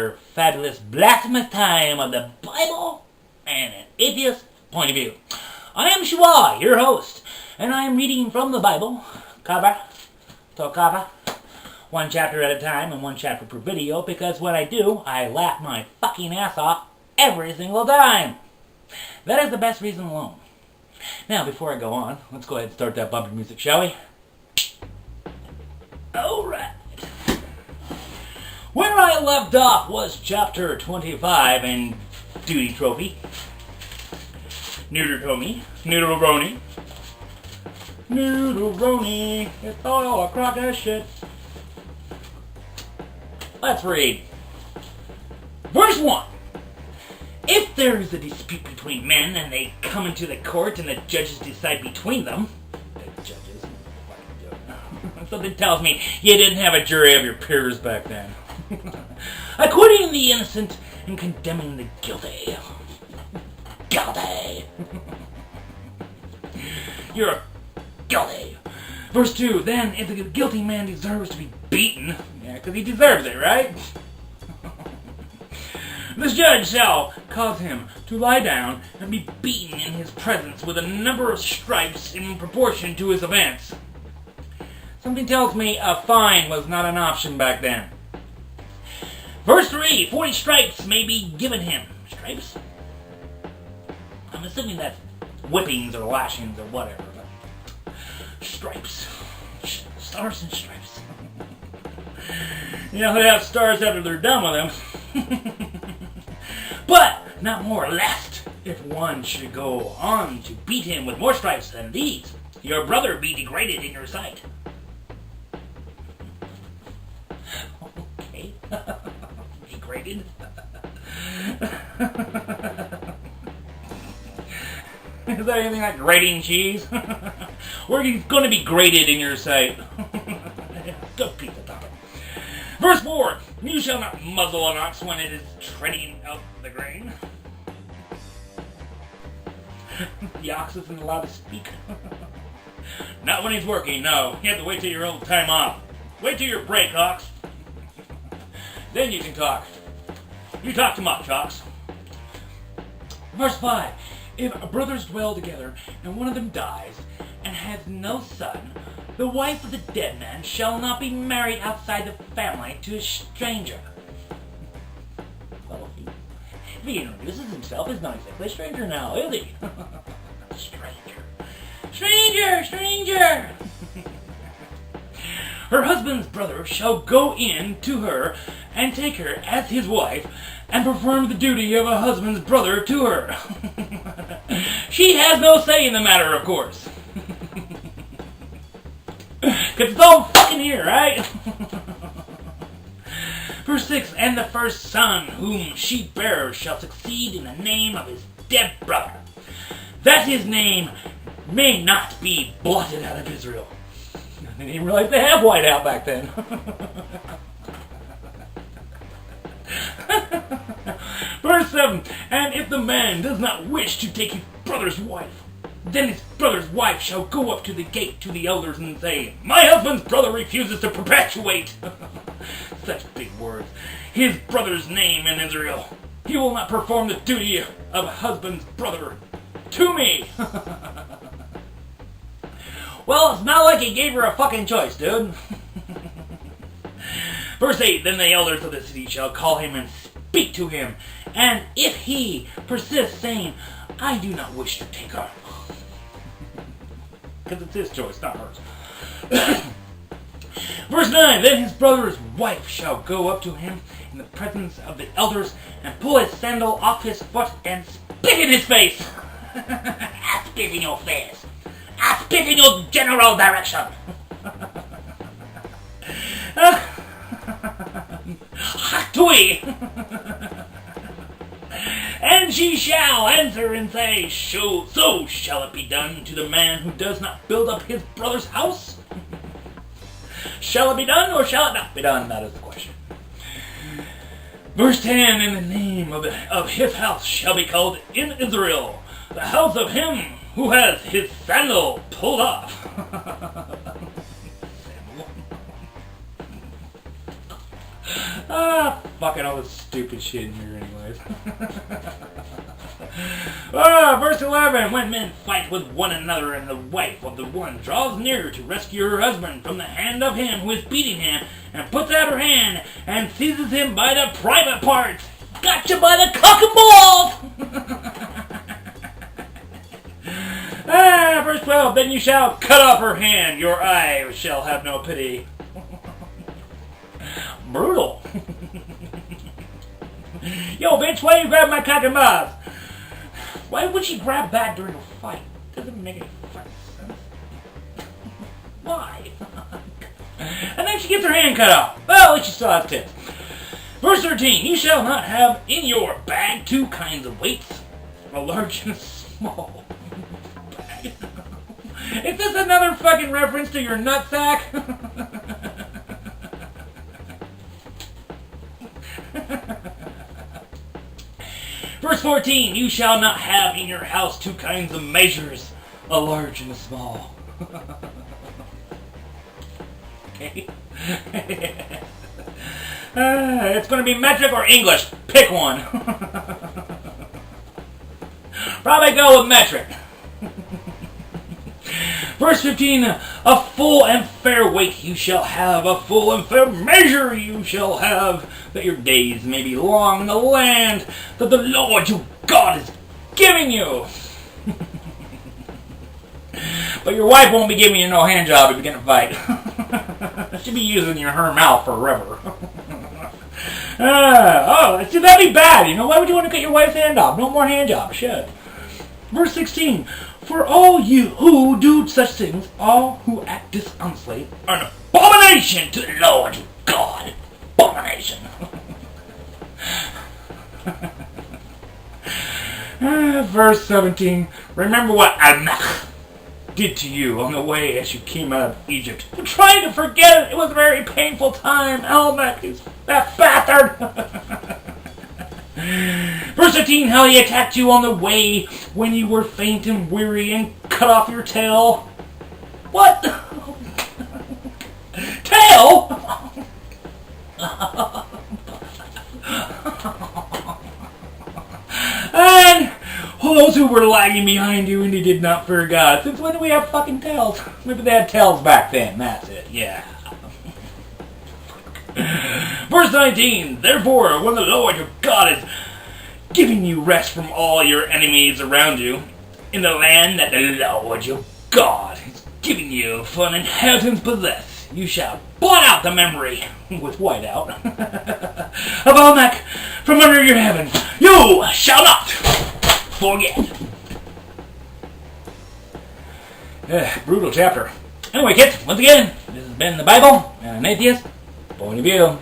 another fabulous blasphemous time of the Bible and an atheist point of view. I am Shua, your host, and I am reading from the Bible, cover to cover, one chapter at a time and one chapter per video, because when I do, I laugh my fucking ass off every single time. That is the best reason alone. Now, before I go on, let's go ahead and start that bumper music, shall we? Alright. Where I left off was chapter 25 in Duty Trophy. Deuteronomy. It's all a crock of shit. Let's read. Verse 1. If there is a dispute between men and they come into the court and the judges decide between them, something tells me you didn't have a jury of your peers back then. Acquitting the innocent and condemning the guilty. Guilty. You're guilty. Verse 2, then if the guilty man deserves to be beaten, because he deserves it, right? This judge shall cause him to lie down and be beaten in his presence with a number of stripes in proportion to his offense. Something tells me a fine was not an option back then. Verse 3, 40 stripes may be given him. Stripes? I'm assuming that's whippings or lashings or whatever. But stripes. Stars and stripes. You know, they have stars after they're done with them. But not more, lest if one should go on to beat him with more stripes than these, your brother be degraded in your sight. Okay. Degraded? Is that anything like grating cheese? Or are you going to be grated in your sight? Good piece of topic. Verse 4. You shall not muzzle an ox when it is treading out the grain. The ox isn't allowed to speak. Not when he's working, no. You have to wait till your own time off. Wait till your break, ox. Then you can talk. You talk too much, ox. Verse 5. If brothers dwell together and one of them dies and has no son, the wife of the dead man shall not be married outside the family to a stranger. Well, if he introduces himself, he's not exactly a stranger now, is he? Stranger! Her husband's brother shall go in to her and take her as his wife and perform the duty of a husband's brother to her. She has no say in the matter, of course. Because it's all fucking here, right? Verse 6, and the first son whom she bears shall succeed in the name of his dead brother, that his name may not be blotted out of Israel. I didn't even realize they have white out back then. Verse 7, and if the man does not wish to take his brother's wife, then his brother's wife shall go up to the gate to the elders and say, my husband's brother refuses to perpetuate. Such big words. His brother's name in Israel. He will not perform the duty of a husband's brother to me. Well, it's not like he gave her a fucking choice, dude. Verse 8, then the elders of the city shall call him and speak to him. And if he persists, saying, I do not wish to take her. Because it's his choice, not hers. Verse 9, then his brother's wife shall go up to him in the presence of the elders and pull his sandal off his foot and spit in his face. I spit in your face. I spit in your general direction. Hatui. And she shall answer and say, so shall it be done to the man who does not build up his brother's house? Shall it be done or shall it not be done? That is the question. Verse 10, and the name of his house shall be called in Israel, the house of him who has his sandal pulled off. fucking all this stupid shit in here anyways. Verse 11. When men fight with one another and the wife of the one draws near to rescue her husband from the hand of him who is beating him and puts out her hand and seizes him by the private parts. Gotcha by the cock and balls! Verse 12. Then you shall cut off her hand. Your eye shall have no pity. Brutal. Yo, bitch, why you grab my cock and balls? Why would she grab that during a fight? Doesn't make any fucking sense. Why? And then she gets her hand cut off. Well, at least she still has tits. Verse 13. You shall not have in your bag 2 kinds of weights, a large and a small bag. Is this another fucking reference to your nutsack? Verse 14, you shall not have in your house 2 kinds of measures, a large and a small. Okay. It's going to be metric or English. Pick one. Probably go with metric. Verse 15, a full and fair weight you shall have, a full and fair measure you shall have, that your days may be long in the land that the Lord your God is giving you. But your wife won't be giving you no hand job if you're going to fight. She'll be using her mouth forever. See, that'd be bad, you know? Why would you want to cut your wife's hand off? No more hand jobs, shit. Verse 16, for all you who do such things, all who act dishonestly, are an abomination to the Lord your God. Abomination. Verse 17, remember what Anak did to you on the way as you came out of Egypt. You're trying to forget it. It was a very painful time. Anak is that bastard. Verse 15, how he attacked you on the way when you were faint and weary and cut off your tail. What? Tail? And those who were lagging behind you and they did not fear God. Since when do we have fucking tails? Maybe they had tails back then. That's it. Yeah. Verse 19, therefore, when the Lord your God is giving you rest from all your enemies around you, in the land that the Lord your God is giving you for an inheritance possess, you shall blot out the memory, with whiteout, of Anak from under your heavens. You shall not forget. Brutal chapter. Anyway, kids, once again, this has been the Bible and an atheist point of view.